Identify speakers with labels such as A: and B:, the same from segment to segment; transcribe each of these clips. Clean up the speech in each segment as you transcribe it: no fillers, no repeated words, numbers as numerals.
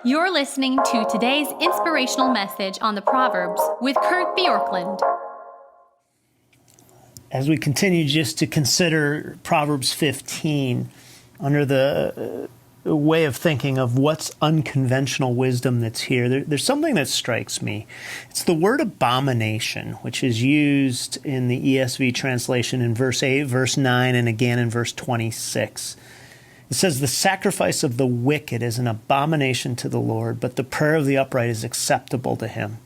A: You're listening to today's inspirational message on the Proverbs with Kurt Bjorklund.
B: As we continue just to consider Proverbs 15 under the way of thinking of what's unconventional wisdom that's here, there's something that strikes me. It's the word abomination, which is used in the ESV translation in verse 8, verse 9, and again in verse 26. It says, "The sacrifice of the wicked is an abomination to the Lord, but the prayer of the upright is acceptable to him.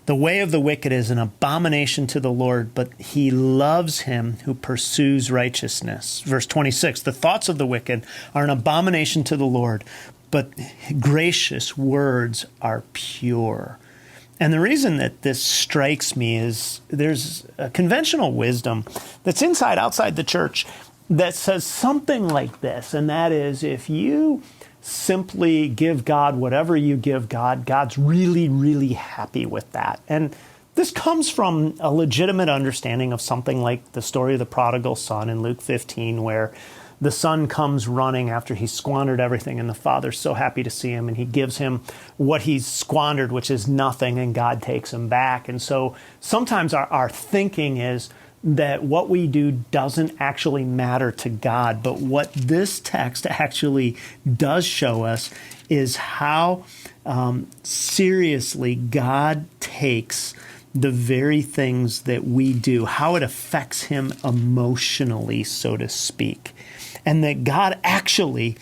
B: The way of the wicked is an abomination to the Lord, but he loves him who pursues righteousness." Verse 26, "The thoughts of the wicked are an abomination to the Lord, but gracious words are pure." And the reason that this strikes me is there's a conventional wisdom that's outside the church that says something like this, and that is, if you simply give God whatever you give God, God's really, really happy with that. And this comes from a legitimate understanding of something like the story of the prodigal son in Luke 15, where the son comes running after he squandered everything, and the father's so happy to see him, and he gives him what he's squandered, which is nothing, and God takes him back. And so sometimes our thinking is that what we do doesn't actually matter to God. But what this text actually does show us is how seriously God takes the very things that we do, how it affects him emotionally, so to speak. And that God actually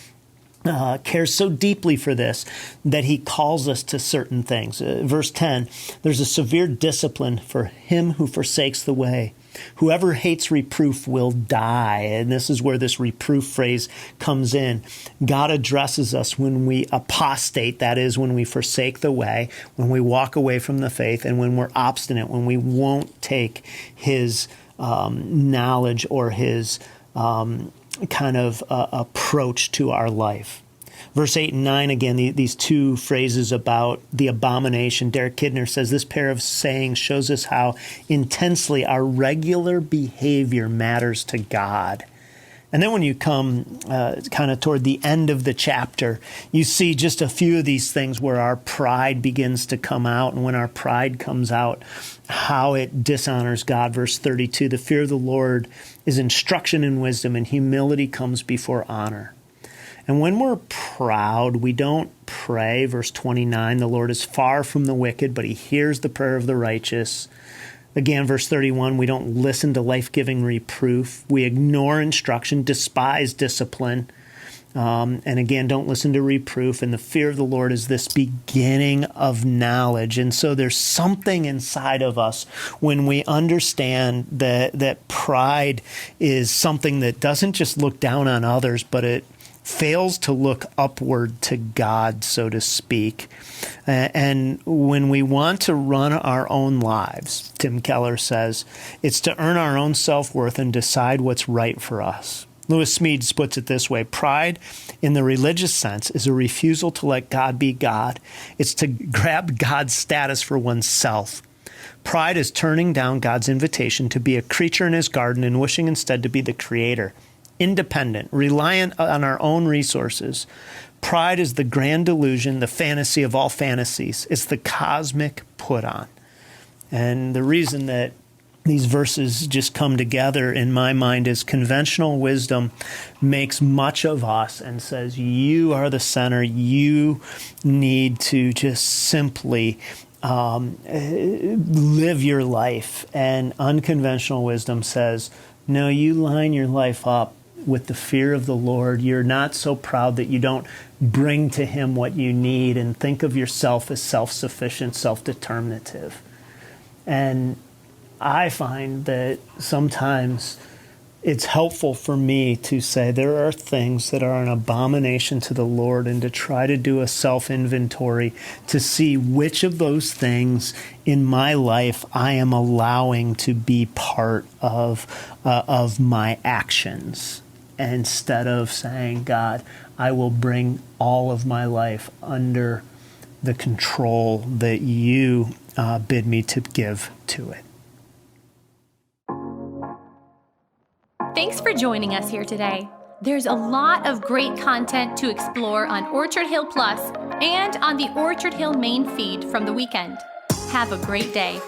B: cares so deeply for this that he calls us to certain things. Verse 10, "There's a severe discipline for him who forsakes the way. Whoever hates reproof will die." And this is where this reproof phrase comes in. God addresses us when we apostate, that is, when we forsake the way, when we walk away from the faith, and when we're obstinate, when we won't take his knowledge or his approach to our life. Verse 8 and 9, again, these two phrases about the abomination. Derek Kidner says, "This pair of sayings shows us how intensely our regular behavior matters to God." And then when you come toward the end of the chapter, you see just a few of these things where our pride begins to come out. And when our pride comes out, how it dishonors God. Verse 32, "The fear of the Lord is instruction in wisdom, and humility comes before honor." And when we're proud, we don't pray. Verse 29, "The Lord is far from the wicked, but he hears the prayer of the righteous." Again, verse 31, we don't listen to life-giving reproof. We ignore instruction, despise discipline. And again, don't listen to reproof. And the fear of the Lord is this beginning of knowledge. And so there's something inside of us when we understand that pride is something that doesn't just look down on others, but it fails to look upward to God, so to speak. And when we want to run our own lives, Tim Keller says, it's to earn our own self-worth and decide what's right for us. Lewis Smedes puts it this way: pride, in the religious sense, is a refusal to let God be God. It's to grab God's status for oneself. Pride is turning down God's invitation to be a creature in his garden and wishing instead to be the creator. Independent, reliant on our own resources. Pride is the grand delusion, the fantasy of all fantasies. It's the cosmic put-on. And the reason that these verses just come together in my mind is conventional wisdom makes much of us and says, you are the center. You need to just simply live your life. And unconventional wisdom says, no, you line your life up with the fear of the Lord. You're not so proud that you don't bring to him what you need and think of yourself as self-sufficient, self-determinative. And I find that sometimes it's helpful for me to say there are things that are an abomination to the Lord, and to try to do a self-inventory to see which of those things in my life I am allowing to be part of my actions, instead of saying, God, I will bring all of my life under the control that you bid me to give to it.
A: Thanks for joining us here today. There's a lot of great content to explore on Orchard Hill Plus and on the Orchard Hill main feed from the weekend. Have a great day.